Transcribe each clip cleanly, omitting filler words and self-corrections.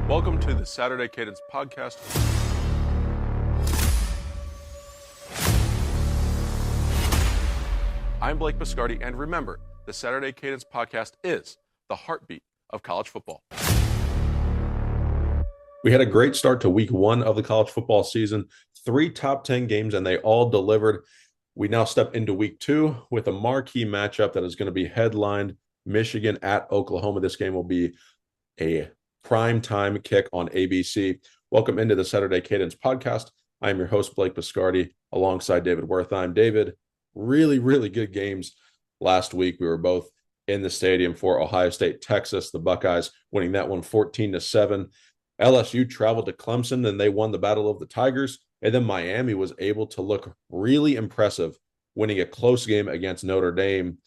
Welcome to the Saturday Cadence podcast. I'm Blake Biscardi, and remember, the Saturday Cadence podcast is the heartbeat of college football. We had a great start to week one of the college football season. 3 top 10 games, and they all delivered. We now step into week 2 with a marquee matchup that is going to be headlined Michigan at Oklahoma. This game will be a prime time kick on ABC. Welcome into the Saturday Cadence podcast. I am your host, Blake Biscardi, alongside David Wertheim. David, really good games last week. We were both in the stadium for Ohio State, Texas, the Buckeyes winning that one 14-7. LSU traveled to Clemson and they won the Battle of the Tigers. And then Miami was able to look really impressive, winning a close game against Notre Dame.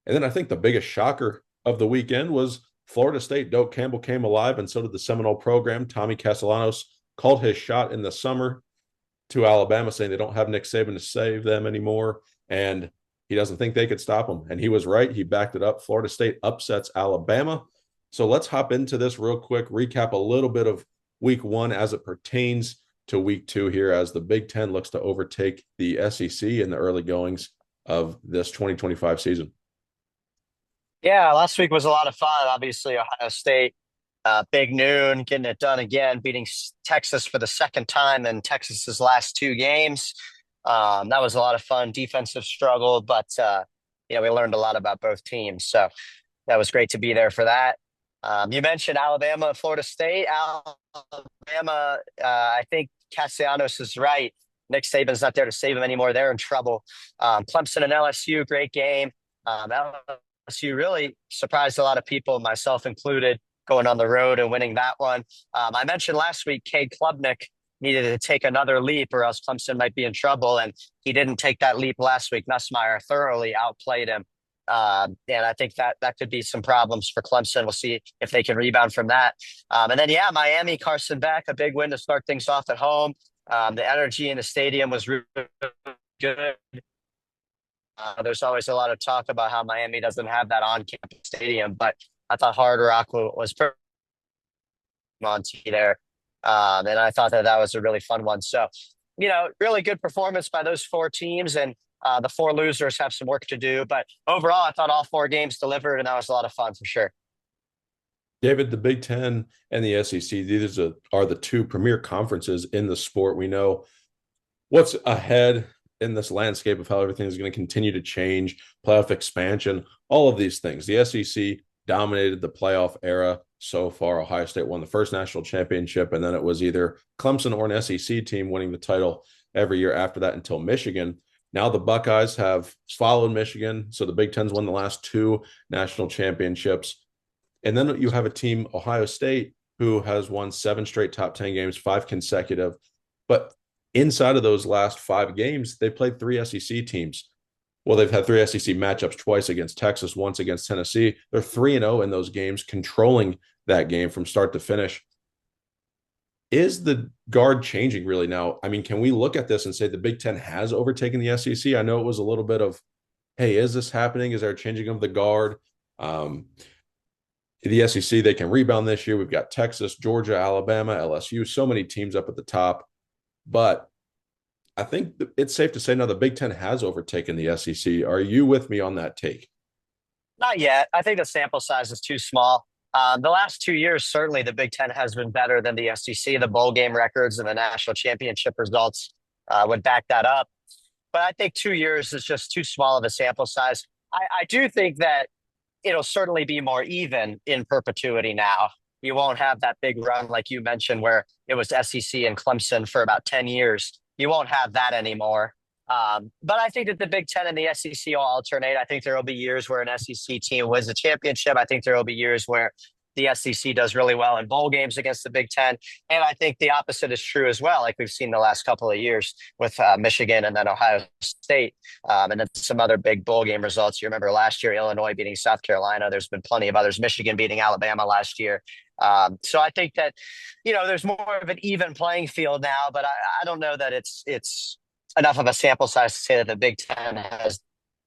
And then I think the biggest shocker of the weekend was Florida State. Doak Campbell came alive, and so did the Seminole program. Tommy Castellanos called his shot in the summer to Alabama, saying they don't have Nick Saban to save them anymore, and he doesn't think they could stop him. And he was right. He backed it up. Florida State upsets Alabama. So let's hop into this real quick, recap a little bit of week 1 as it pertains to week 2 here, as the Big Ten looks to overtake the SEC in the early goings of this 2025 season. Yeah, last week was a lot of fun. Obviously, Ohio State, big noon, getting it done again, beating Texas for the second time in Texas's last 2 games. That was a lot of fun. Defensive struggle, but we learned a lot about both teams. So that was great to be there for that. You mentioned Alabama and Florida State. Alabama, I think Castellanos is right. Nick Saban's not there to save them anymore. They're in trouble. Clemson and LSU, great game. LSU really surprised a lot of people, myself included, going on the road and winning that one. I mentioned last week, Cade Klubnik needed to take another leap or else Clemson might be in trouble, and he didn't take that leap last week. Nussmeier thoroughly outplayed him. And I think that could be some problems for Clemson. We'll see if they can rebound from that. And then, Miami, Carson Beck, a big win to start things off at home. The energy in the stadium was really good. There's always a lot of talk about how Miami doesn't have that on-campus stadium, but I thought Hard Rock was pretty on there. And I thought that was a really fun one. So, really good performance by those 4 teams, and the 4 losers have some work to do. But overall, I thought all 4 games delivered, and that was a lot of fun for sure. David, the Big Ten and the SEC, these are the 2 premier conferences in the sport. We know what's ahead in this landscape of how everything is going to continue to change, playoff expansion, all of these things. The SEC dominated the playoff era so far. Ohio State won the first national championship, and then it was either Clemson or an SEC team winning the title every year after that until Michigan. Now the Buckeyes have followed Michigan, so the Big Ten's won the last 2 national championships. And then you have a team, Ohio State, who has won 7 straight top 10 games, 5 consecutive. But inside of those last 5 games, they played 3 SEC teams. Well, they've had 3 SEC matchups, twice against Texas, once against Tennessee. They're 3-0 in those games, controlling that game from start to finish. Is the guard changing really now? I mean, can we look at this and say the Big Ten has overtaken the SEC? I know it was a little bit of, hey, is this happening? Is there a changing of the guard? The SEC, they can rebound this year. We've got Texas, Georgia, Alabama, LSU, so many teams up at the top. But I think it's safe to say now the Big Ten has overtaken the SEC. Are you with me on that take? Not yet. I think the sample size is too small. The last 2 years, certainly the Big Ten has been better than the SEC. The bowl game records and the national championship results would back that up. But I think 2 years is just too small of a sample size. I do think that it'll certainly be more even in perpetuity now. You won't have that big run like you mentioned where it was SEC and Clemson for about 10 years. You won't have that anymore. But I think that the Big Ten and the SEC will alternate. I think there will be years where an SEC team wins a championship. I think there will be years where the SEC does really well in bowl games against the Big Ten. And I think the opposite is true as well, like we've seen the last couple of years with Michigan and then Ohio State, and then some other big bowl game results. You remember last year, Illinois beating South Carolina. There's been plenty of others, Michigan beating Alabama last year. So I think that, there's more of an even playing field now, but I don't know that it's enough of a sample size to say that the Big Ten has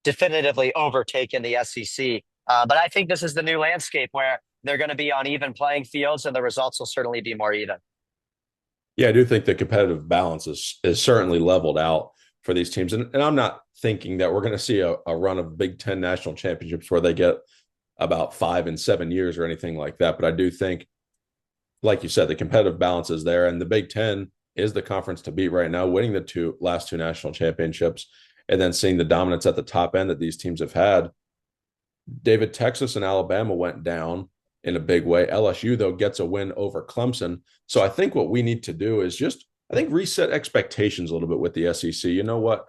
definitively overtaken the SEC. But I think this is the new landscape where they're going to be on even playing fields, and the results will certainly be more even. Yeah, I do think the competitive balance is certainly leveled out for these teams. And I'm not thinking that we're going to see a run of Big Ten national championships where they get about 5 and 7 years or anything like that. But I do think, like you said, the competitive balance is there. And the Big Ten is the conference to beat right now, winning the last two national championships, and then seeing the dominance at the top end that these teams have had. David, Texas and Alabama went down in a big way. LSU, though, gets a win over Clemson. So I think what we need to do is just, I think, reset expectations a little bit with the SEC. You know what?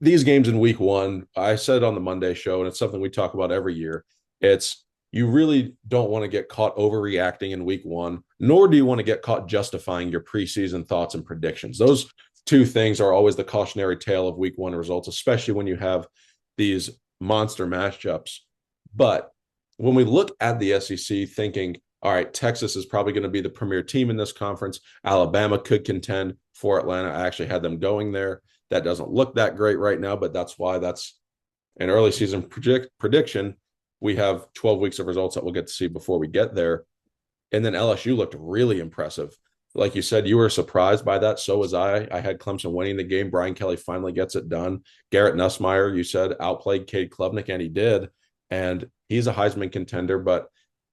These games in week one, I said on the Monday show, and it's something we talk about every year. It's, you really don't want to get caught overreacting in week one, nor do you want to get caught justifying your preseason thoughts and predictions. Those two things are always the cautionary tale of week one results, especially when you have these monster matchups. But when we look at the SEC thinking, all right, Texas is probably going to be the premier team in this conference. Alabama could contend for Atlanta. I actually had them going there. That doesn't look that great right now, but that's why that's an early season prediction. We have 12 weeks of results that we'll get to see before we get there. And then LSU looked really impressive. Like you said, you were surprised by that. So was I. I had Clemson winning the game. Brian Kelly finally gets it done. Garrett Nussmeier, you said, outplayed Cade Klubnik, and he did. And he's a Heisman contender. But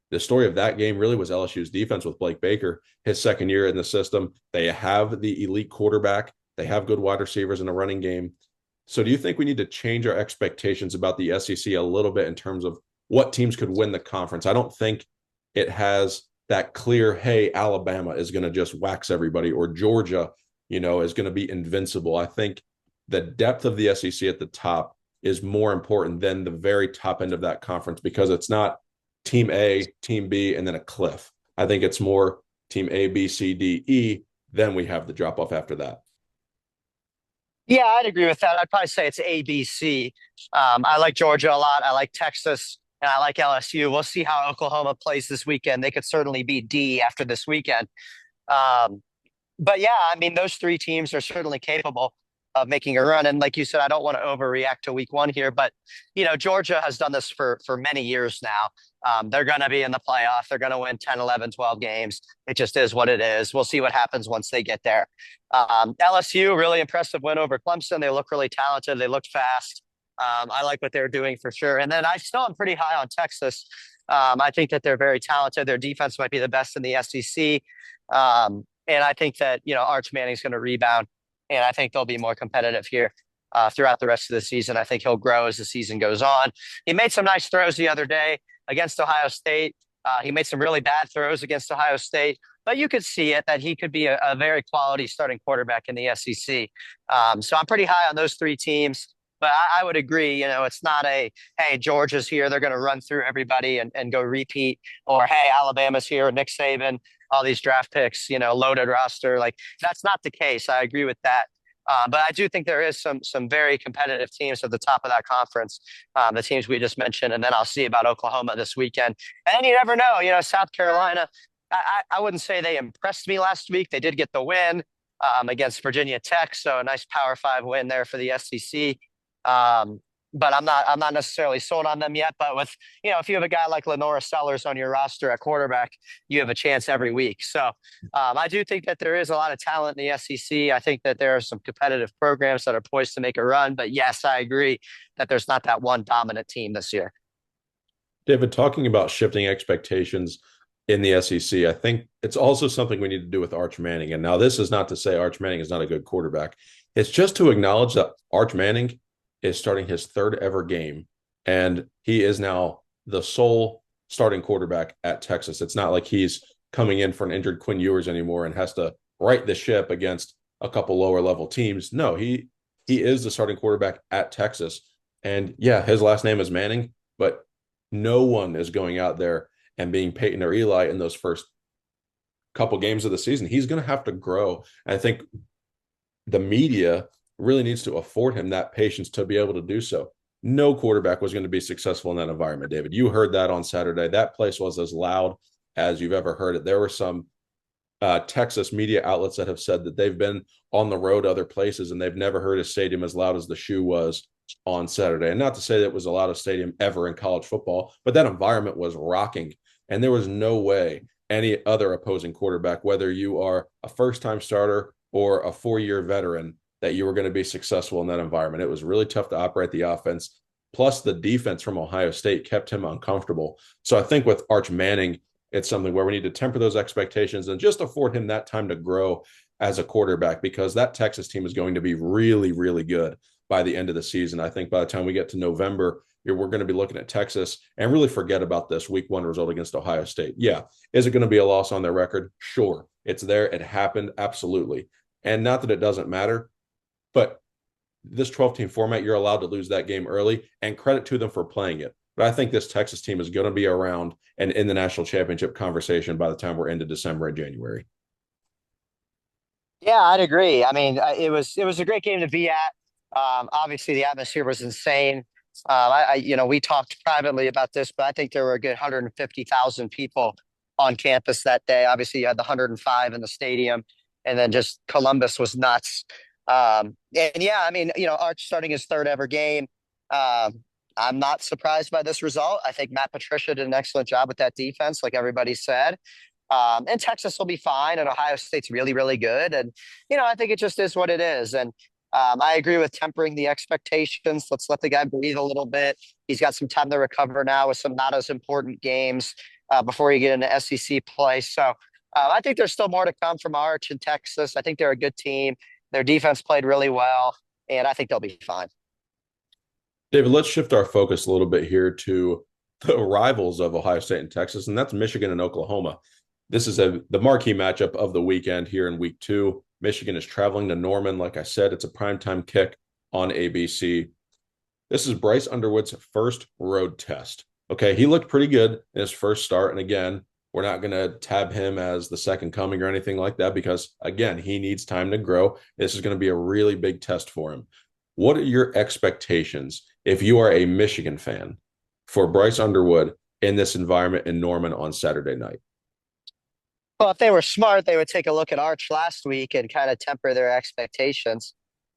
the story of that game really was LSU's defense with Blake Baker, his second year in the system. They have the elite quarterback. They have good wide receivers in a running game. So do you think we need to change our expectations about the SEC a little bit in terms of what teams could win the conference? I don't think it has that clear, hey, Alabama is going to just wax everybody, or Georgia, is going to be invincible. I think the depth of the SEC at the top is more important than the very top end of that conference, because it's not team A, team B, and then a cliff. I think it's more team A, B, C, D, E. Then we have the drop off after that. Yeah, I'd agree with that. I'd probably say it's ABC. I like Georgia a lot. I like Texas, and I like LSU. We'll see how Oklahoma plays this weekend. They could certainly be D after this weekend. But yeah, I mean, those three teams are certainly capable of making a run. And like you said, I don't want to overreact to week one here, but Georgia has done this for many years now. They're going to be in the playoff. They're going to win 10, 11, 12 games. It just is what it is. We'll see what happens once they get there. LSU, really impressive win over Clemson. They look really talented. They look fast. I like what they're doing for sure. And then I still am pretty high on Texas. I think that they're very talented. Their defense might be the best in the SEC. And I think that, Arch Manning's going to rebound. And I think they'll be more competitive here throughout the rest of the season. I think he'll grow as the season goes on. He made some nice throws the other day against Ohio State. He made some really bad throws against Ohio State, but you could see it that he could be a very quality starting quarterback in the SEC. So I'm pretty high on those three teams. But I would agree, it's not hey, Georgia's here, they're going to run through everybody and go repeat, or hey, Alabama's here, Nick Saban, all these draft picks, loaded roster. Like, that's not the case. I agree with that. But I do think there is some very competitive teams at the top of that conference, the teams we just mentioned, and then I'll see about Oklahoma this weekend. And then you never know, South Carolina, I wouldn't say they impressed me last week. They did get the win against Virginia Tech, so a nice Power 5 win there for the SEC. But I'm not necessarily sold on them yet. But with, if you have a guy like Lenora Sellers on your roster at quarterback, you have a chance every week. So I do think that there is a lot of talent in the SEC. I think that there are some competitive programs that are poised to make a run. But yes, I agree that there's not that one dominant team this year. David, talking about shifting expectations in the SEC, I think it's also something we need to do with Arch Manning. And now this is not to say Arch Manning is not a good quarterback. It's just to acknowledge that Arch Manning is starting his third ever game, and he is now the sole starting quarterback at Texas. It's not like he's coming in for an injured Quinn Ewers anymore and has to right the ship against a couple lower level teams. No, he is the starting quarterback at Texas. And yeah, his last name is Manning, but no one is going out there and being Peyton or Eli in those first couple games of the season. He's going to have to grow. And I think the media really needs to afford him that patience to be able to do so. No quarterback was going to be successful in that environment, David. You heard that on Saturday. That place was as loud as you've ever heard it. There were some Texas media outlets that have said that they've been on the road other places and they've never heard a stadium as loud as the Shoe was on Saturday. And not to say that it was the loudest stadium ever in college football, but that environment was rocking. And there was no way any other opposing quarterback, whether you are a first-time starter or a 4-year veteran, that you were going to be successful in that environment. It was really tough to operate the offense. Plus, the defense from Ohio State kept him uncomfortable. So I think with Arch Manning, it's something where we need to temper those expectations and just afford him that time to grow as a quarterback, because that Texas team is going to be really, really good by the end of the season. I think by the time we get to November, we're going to be looking at Texas and really forget about this week 1 result against Ohio State. Yeah. Is it going to be a loss on their record? Sure. It's there. It happened. Absolutely. And not that it doesn't matter, but this 12-team format, you're allowed to lose that game early, and credit to them for playing it. But I think this Texas team is going to be around and in the national championship conversation by the time we're into December and January. Yeah, I'd agree. I mean, it was a great game to be at. Obviously, the atmosphere was insane. We talked privately about this, but I think there were a good 150,000 people on campus that day. Obviously, you had the 105 in the stadium, and then just Columbus was nuts. And yeah, I mean, Arch starting his third ever game. I'm not surprised by this result. I think Matt Patricia did an excellent job with that defense, like everybody said. And Texas will be fine, and Ohio State's really, really good. And, I think it just is what it is. And I agree with tempering the expectations. Let's let the guy breathe a little bit. He's got some time to recover now with some not as important games before you get into SEC play. So I think there's still more to come from Arch in Texas. I think they're a good team. Their defense played really well, and I think they'll be fine. David, let's shift our focus a little bit here to the rivals of Ohio State and Texas, and that's Michigan and Oklahoma. This is the marquee matchup of the weekend here in week 2. Michigan is traveling to Norman. Like I said, it's a primetime kick on ABC. This is Bryce Underwood's first road test. Okay, he looked pretty good in his first start. And again, we're not going to tab him as the second coming or anything like that because, again, he needs time to grow. This is going to be a really big test for him. What are your expectations if you are a Michigan fan for Bryce Underwood in this environment in Norman on Saturday night? Well, if they were smart, they would take a look at Arch last week and kind of temper their expectations.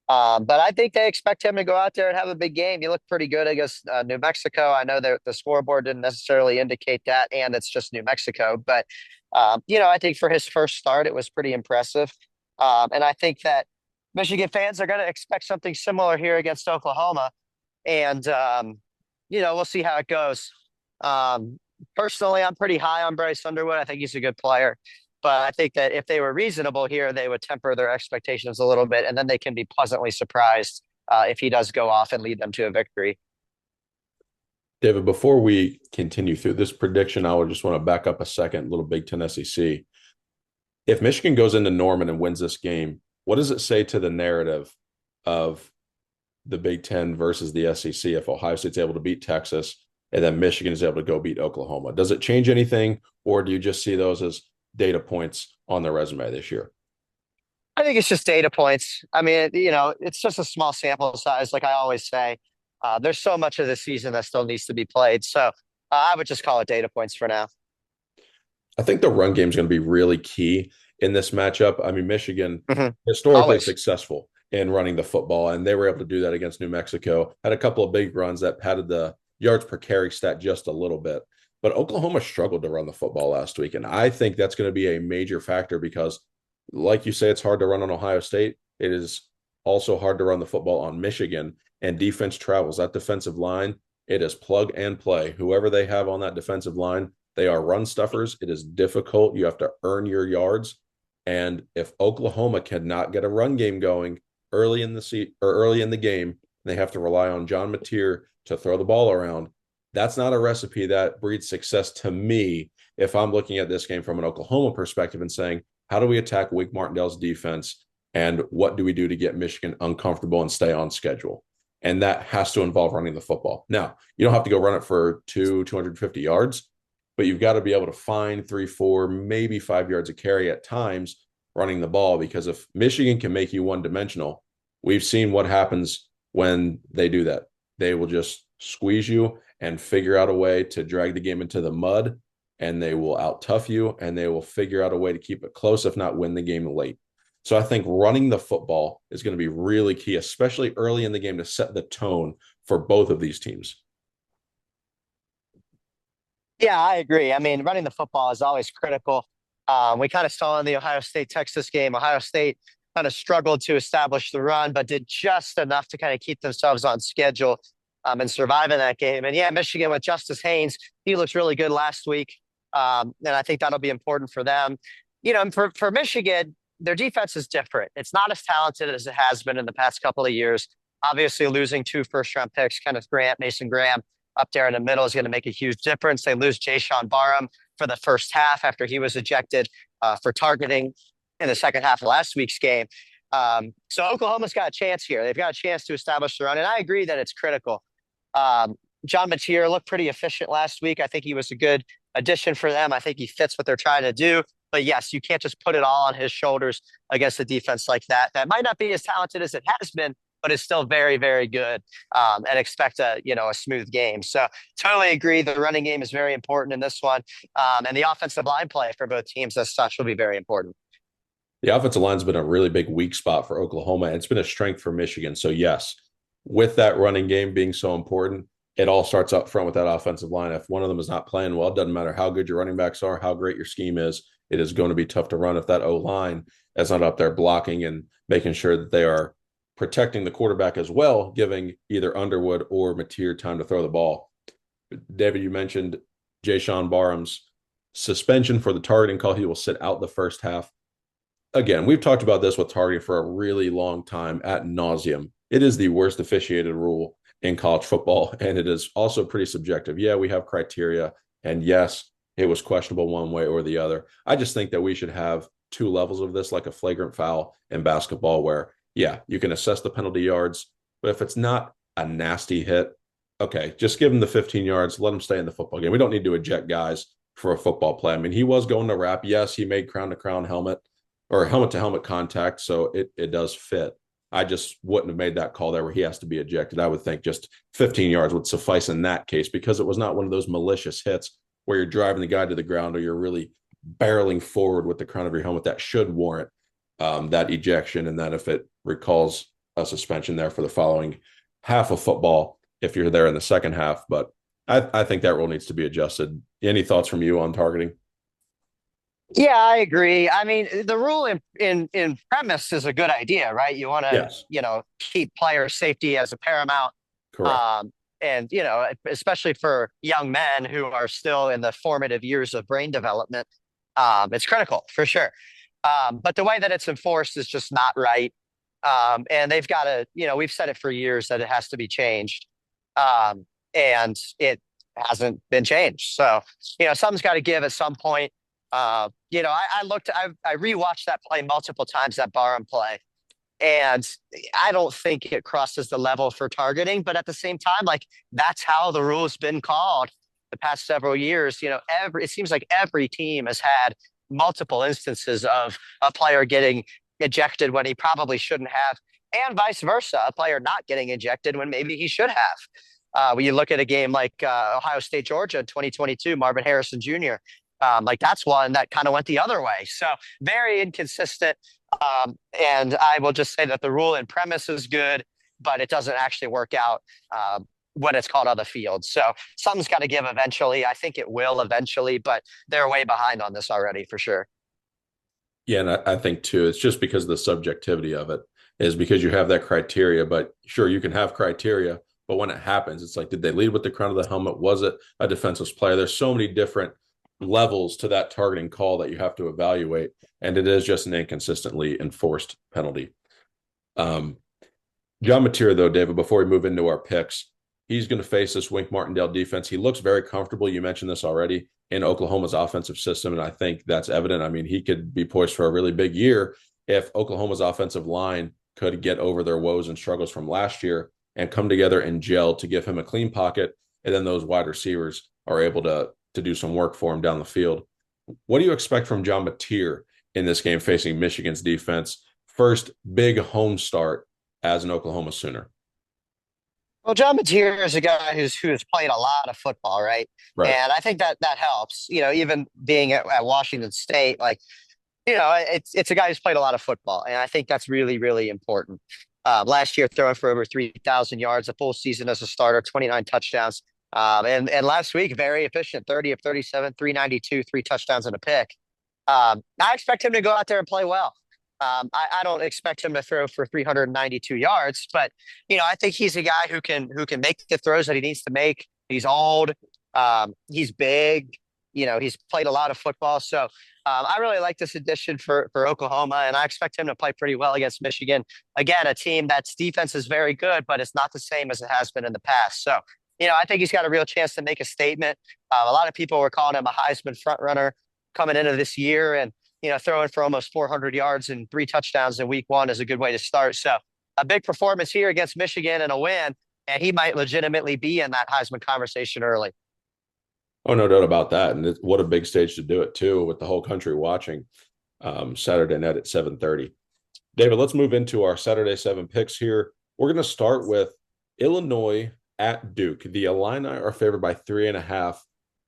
But I think they expect him to go out there and have a big game. He looked pretty good against New Mexico. I know that the scoreboard didn't necessarily indicate that, and it's just New Mexico. But, I think for his first start, it was pretty impressive. And I think that Michigan fans are going to expect something similar here against Oklahoma. And, we'll see how it goes. Personally, I'm pretty high on Bryce Underwood. I think he's a good player. But I think that if they were reasonable here, they would temper their expectations a little bit, and then they can be pleasantly surprised if he does go off and lead them to a victory. David, before we continue through this prediction, I would just want to back up a second, little Big Ten SEC. If Michigan goes into Norman and wins this game, what does it say to the narrative of the Big Ten versus the SEC if Ohio State's able to beat Texas and then Michigan is able to go beat Oklahoma? Does it change anything, or do you just see those as data points on their resume this year? I think it's just data points. I mean, it's just a small sample size, like I always say. There's so much of the season that still needs to be played. So I would just call it data points for now. I think the run game is going to be really key in this matchup. I mean, Michigan historically Always. successful in running the football, and they were able to do that against New Mexico. Had a couple of big runs that padded the yards per carry stat just a little bit. But Oklahoma struggled to run the football last week, and I think that's going to be a major factor because, like you say, it's hard to run on Ohio State. It is also hard to run the football on Michigan, and defense travels. That defensive line, it is plug and play. Whoever they have on that defensive line, they are run stuffers. It is difficult. You have to earn your yards. And if Oklahoma cannot get a run game going early in the game, they have to rely on John Mateer to throw the ball around. That's not a recipe that breeds success to me if I'm looking at this game from an Oklahoma perspective and saying, how do we attack Wink Martindale's defense, and what do we do to get Michigan uncomfortable and stay on schedule? And that has to involve running the football. Now, you don't have to go run it for 250 yards, but you've got to be able to find 3, 4, maybe 5 yards of carry at times running the ball, because if Michigan can make you one-dimensional, we've seen what happens when they do that. They will just squeeze you and figure out a way to drag the game into the mud, and they will out-tough you, and they will figure out a way to keep it close, if not win the game late. So I think running the football is going to be really key, especially early in the game, to set the tone for both of these teams. Yeah, I agree. I mean, running the football is always critical. We kind of saw in the Ohio State Texas game, Ohio State kind of struggled to establish the run, but did just enough to kind of keep themselves on schedule and survive in that game. And yeah, Michigan with Justice Haynes, he looks really good last week. And I think that'll be important for them. And for Michigan, their defense is different. It's not as talented as it has been in the past couple of years. Obviously, losing two first-round picks, Kenneth Grant, Mason Graham, up there in the middle is going to make a huge difference. They lose Jayshon Barham for the first half after he was ejected for targeting in the second half of last week's game. So Oklahoma's got a chance here. They've got a chance to establish the run, and I agree that it's critical. John Mateer looked pretty efficient last week. I think he was a good addition for them. I think he fits what they're trying to do. But yes, you can't just put it all on his shoulders against a defense like that. That might not be as talented as it has been, but it's still very, very good. And expect a smooth game. So totally agree. The running game is very important in this one, and the offensive line play for both teams as such will be very important. The offensive line's been a really big weak spot for Oklahoma, and it's been a strength for Michigan. So yes, with that running game being so important, it all starts up front with that offensive line. If one of them is not playing well, it doesn't matter how good your running backs are, how great your scheme is. It is going to be tough to run if that O line is not up there blocking and making sure that they are protecting the quarterback as well, giving either Underwood or Mateer time to throw the ball. David, you mentioned Jayshon Barham's suspension for the targeting call. He will sit out the first half. Again, we've talked about this with targeting for a really long time ad nauseum. It is the worst officiated rule in college football, and it is also pretty subjective. Yeah, we have criteria, and yes, it was questionable one way or the other. I just think that we should have two levels of this, like a flagrant foul in basketball, where, yeah, you can assess the penalty yards, but if it's not a nasty hit, okay, just give him the 15 yards, let him stay in the football game. We don't need to eject guys for a football play. I mean, he was going to wrap. Yes, he made crown-to-crown helmet or helmet-to-helmet contact, so it does fit. I just wouldn't have made that call there where he has to be ejected. I would think just 15 yards would suffice in that case because it was not one of those malicious hits where you're driving the guy to the ground or you're really barreling forward with the crown of your helmet. That should warrant that ejection, and that if it recalls a suspension there for the following half of football, if you're there in the second half. But I think that rule needs to be adjusted. Any thoughts from you on targeting? Yeah, I agree. I mean, the rule in premise is a good idea, right? You want to, Yes, keep player safety as a paramount. correct. And, especially for young men who are still in the formative years of brain development, it's critical for sure. But the way that it's enforced is just not right. And they've got to, we've said it for years that it has to be changed. And it hasn't been changed. So, something's got to give at some point. I rewatched that play multiple times, that Barham play, and I don't think it crosses the level for targeting. But at the same time, like that's how the rule's been called the past several years. It seems like every team has had multiple instances of a player getting ejected when he probably shouldn't have, and vice versa, a player not getting ejected when maybe he should have. When you look at a game like Ohio State, Georgia in 2022, Marvin Harrison Jr., like that's one that kind of went the other way. So very inconsistent. And I will just say that the rule in premise is good, but it doesn't actually work out when it's called on the field. So something's got to give eventually. I think it will eventually, but they're way behind on this already for sure. Yeah, and I think too, it's just because of the subjectivity of it is because you have that criteria. But sure, you can have criteria, but when it happens, it's like, did they lead with the crown of the helmet? Was it a defenseless player? There's so many different levels to that targeting call that you have to evaluate, and it is just an inconsistently enforced penalty. John Mateer, though, David, before we move into our picks, he's going to face this Wink Martindale defense. He looks very comfortable. You mentioned this already in Oklahoma's offensive system, and I think that's evident. I mean, he could be poised for a really big year if Oklahoma's offensive line could get over their woes and struggles from last year and come together and gel to give him a clean pocket, and then those wide receivers are able to do some work for him down the field. What do you expect from John Mateer in this game facing Michigan's defense? First big home start as an Oklahoma Sooner. Well, John Mateer is a guy who has played a lot of football, right? Right. And I think that helps. Even being at Washington State, like it's a guy who's played a lot of football, and I think that's really, really important. Last year, throwing for over 3,000 yards, a full season as a starter, 29 touchdowns. And last week, very efficient, 30 of 37, 392, 3 touchdowns and a pick. I expect him to go out there and play well. I don't expect him to throw for 392 yards, but I think he's a guy who can make the throws that he needs to make. He's old, he's big, he's played a lot of football, so I really like this addition for Oklahoma, and I expect him to play pretty well against Michigan. Again, a team that's defense is very good, but it's not the same as it has been in the past. So, I think he's got a real chance to make a statement. A lot of people were calling him a Heisman front runner coming into this year, and throwing for almost 400 yards and 3 touchdowns in week one is a good way to start. So, a big performance here against Michigan and a win, and he might legitimately be in that Heisman conversation early. Oh, no doubt about that. And what a big stage to do it too, with the whole country watching Saturday night at 7:30. David, let's move into our Saturday 7 picks here. We're going to start with Illinois at Duke. The Illini are favored by 3.5.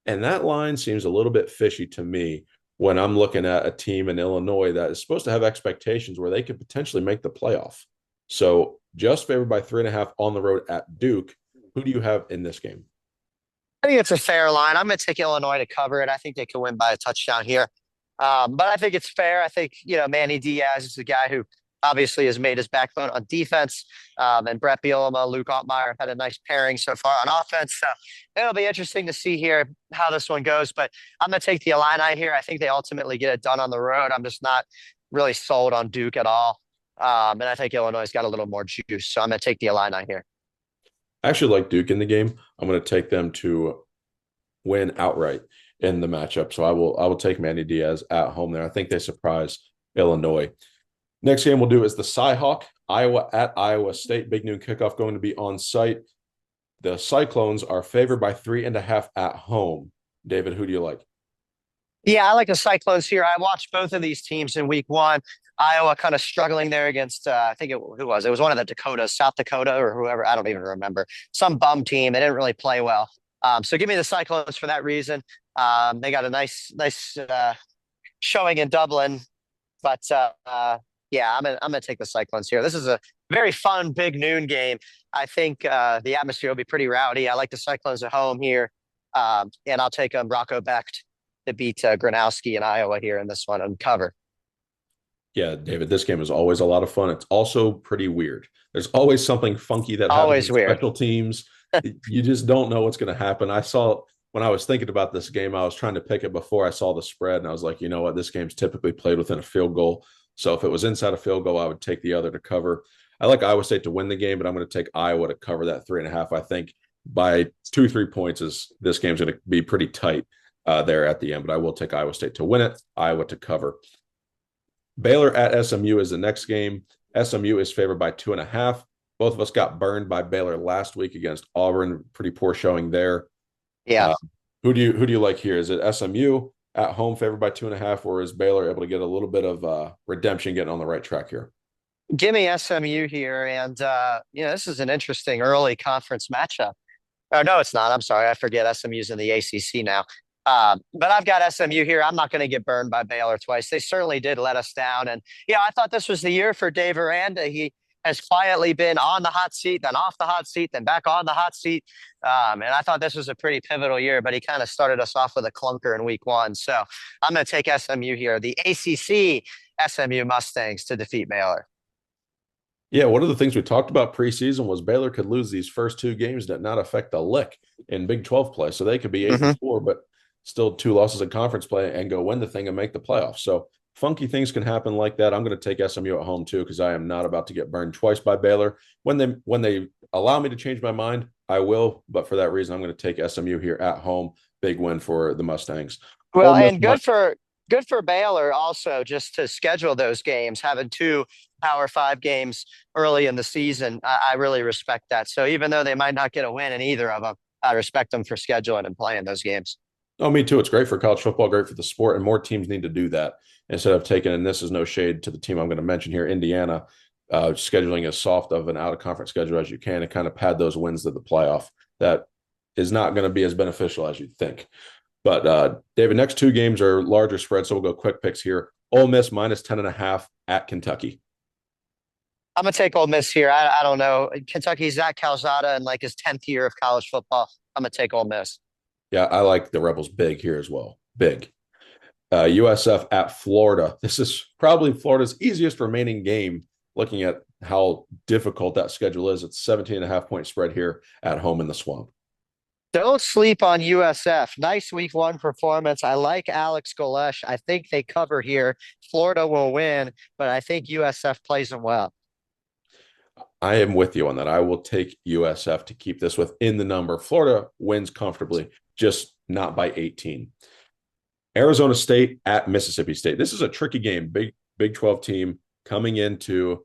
And that line seems a little bit fishy to me when I'm looking at a team in Illinois that is supposed to have expectations where they could potentially make the playoff. So just favored by 3.5 on the road at Duke. Who do you have in this game? I think it's a fair line. I'm going to take Illinois to cover it. I think they can win by a touchdown here. But I think it's fair. I think, Manny Diaz is the guy who obviously has made his backbone on defense. And Brett Bielema, Luke Altmaier have had a nice pairing so far on offense. So it'll be interesting to see here how this one goes. But I'm going to take the Illini here. I think they ultimately get it done on the road. I'm just not really sold on Duke at all. And I think Illinois got a little more juice. So I'm going to take the Illini here. I actually like Duke in the game. I'm going to take them to win outright in the matchup. So I will take Manny Diaz at home there. I think they surprise Illinois. Next game we'll do is the Cyhawk, Iowa at Iowa State. Big noon kickoff going to be on site. The Cyclones are favored by 3.5 at home. David, who do you like? Yeah, I like the Cyclones here. I watched both of these teams in week one. Iowa kind of struggling there against, I think who was? It was one of the Dakotas, South Dakota or whoever. I don't even remember. Some bum team. They didn't really play well. So give me the Cyclones for that reason. They got a nice showing in Dublin. But yeah, I'm gonna take the Cyclones here. This is a very fun big noon game. I think the atmosphere will be pretty rowdy. I like the Cyclones at home here. And I'll take them Rocco Becht to beat Gronowski in Iowa here in this one and cover. Yeah, David, this game is always a lot of fun. It's also pretty weird. There's always something funky that happens Always in weird. special teams. You just don't know what's going to happen. I saw when I was thinking about this game, I was trying to pick it before I saw the spread, and I was like, you know what? This game's typically played within a field goal. So if it was inside a field goal, I would take the other to cover. I like Iowa State to win the game, but I'm going to take Iowa to cover that 3.5. I think by 2-3 points this game's going to be pretty tight there at the end, but I will take Iowa State to win it, Iowa to cover. Baylor at SMU is the next game. SMU is favored by 2.5. Both of us got burned by Baylor last week against Auburn. Pretty poor showing there. Yeah. Who do you like here? Is it SMU at home favored by 2.5, or is Baylor able to get a little bit of redemption, getting on the right track here? Give me SMU here. And, this is an interesting early conference matchup. Oh, no, it's not. I'm sorry. I forget SMU's in the ACC now. But I've got SMU here. I'm not going to get burned by Baylor twice. They certainly did let us down. And, I thought this was the year for Dave Aranda. He has quietly been on the hot seat, then off the hot seat, then back on the hot seat. And I thought this was a pretty pivotal year, but he kind of started us off with a clunker in week one. So I'm going to take SMU here. The ACC SMU Mustangs to defeat Baylor. Yeah, one of the things we talked about preseason was Baylor could lose these first 2 games that not affect a lick in Big 12 play. So they could be 8-4, but still 2 losses in conference play and go win the thing and make the playoffs. So funky things can happen like that. I'm going to take SMU at home too, because I am not about to get burned twice by Baylor. When they allow me to change my mind, I will. But for that reason, I'm going to take SMU here at home. Big win for the Mustangs. Well, and good for Baylor also just to schedule those games, having 2 Power 5 games early in the season. I really respect that. So even though they might not get a win in either of them, I respect them for scheduling and playing those games. Oh, me too. It's great for college football, great for the sport, and more teams need to do that instead of taking, and this is no shade to the team I'm going to mention here, Indiana, scheduling as soft of an out-of-conference schedule as you can and kind of pad those wins to the playoff. That is not going to be as beneficial as you'd think. But, David, next 2 games are larger spreads, so we'll go quick picks here. Ole Miss minus 10.5 at Kentucky. I'm gonna take Ole Miss here. I don't know. Kentucky's Zach Calzada in like his 10th year of college football. I'm gonna take Ole Miss. Yeah, I like the Rebels big here as well. Big. USF at Florida. This is probably Florida's easiest remaining game, looking at how difficult that schedule is. It's 17.5 point spread here at home in the Swamp. Don't sleep on USF. Nice week one performance. I like Alex Golesh. I think they cover here. Florida will win, but I think USF plays them well. I am with you on that. I will take USF to keep this within the number. Florida wins comfortably, just not by 18. Arizona State at Mississippi State. This is a tricky game. Big 12 team coming into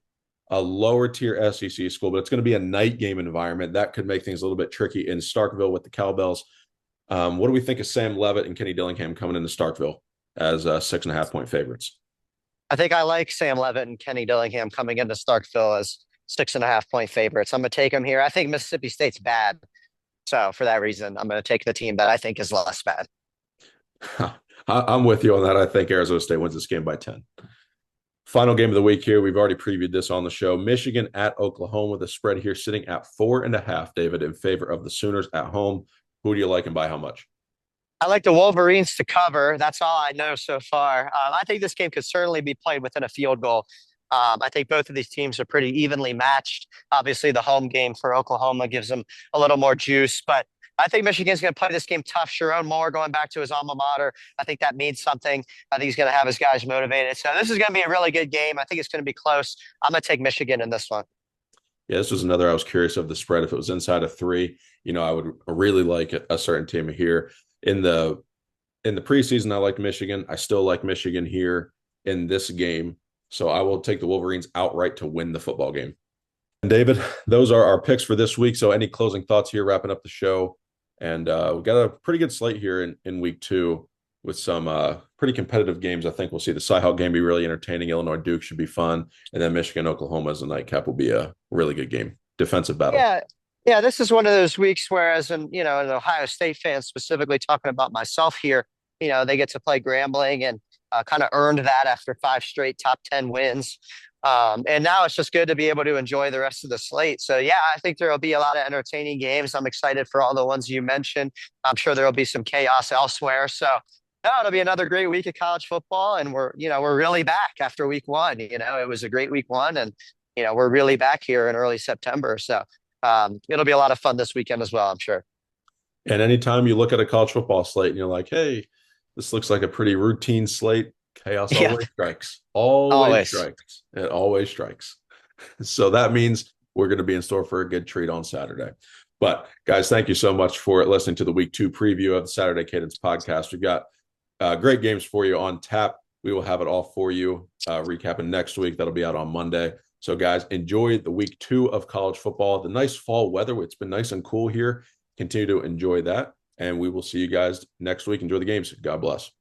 a lower tier SEC school, but it's going to be a night game environment. That could make things a little bit tricky in Starkville with the Cowbells. What do we think of Sam Levitt and Kenny Dillingham coming into Starkville as 6.5 point favorites? I think I like Sam Levitt and Kenny Dillingham coming into Starkville as 6.5 point favorites. I'm going to take them here. I think Mississippi State's bad. So for that reason, I'm going to take the team that I think is less bad. I'm with you on that. I think Arizona State wins this game by 10. Final game of the week here. We've already previewed this on the show. Michigan at Oklahoma. The spread here sitting at 4.5, David, in favor of the Sooners at home. Who do you like and by how much? I like the Wolverines to cover. That's all I know so far. I think this game could certainly be played within a field goal. I think both of these teams are pretty evenly matched. Obviously, the home game for Oklahoma gives them a little more juice, but I think Michigan's going to play this game tough. Sharon Moore going back to his alma mater. I think that means something. I think he's going to have his guys motivated. So this is going to be a really good game. I think it's going to be close. I'm going to take Michigan in this one. Yeah, this was another. I was curious of the spread. If it was inside of 3, I would really like a certain team here. In the preseason, I liked Michigan. I still like Michigan here in this game. So I will take the Wolverines outright to win the football game. And David, those are our picks for this week. So any closing thoughts here, wrapping up the show? And we've got a pretty good slate here in week 2 with some pretty competitive games. I think we'll see the Cy-Hawk game be really entertaining. Illinois Duke should be fun. And then Michigan Oklahoma as a nightcap will be a really good game. Defensive battle. Yeah. Yeah, this is one of those weeks where, as an Ohio State fan, specifically talking about myself here, they get to play Grambling and kind of earned that after 5 straight top 10 wins. And now it's just good to be able to enjoy the rest of the slate. So, yeah, I think there will be a lot of entertaining games. I'm excited for all the ones you mentioned. I'm sure there will be some chaos elsewhere. So, no, it'll be another great week of college football. And we're really back after week 1. It was a great week 1. And, we're really back here in early September. So, it'll be a lot of fun this weekend as well, I'm sure. And anytime you look at a college football slate and you're like, hey, this looks like a pretty routine slate, chaos always strikes. Always strikes. It always strikes. So that means we're going to be in store for a good treat on Saturday. But guys, thank you so much for listening to the week 2 preview of the Saturday Cadence podcast. We've got great games for you on tap. We will have it all for you recapping next week. That'll be out on Monday. So guys, enjoy the week 2 of college football. The nice fall weather. It's been nice and cool here. Continue to enjoy that. And we will see you guys next week. Enjoy the games. God bless.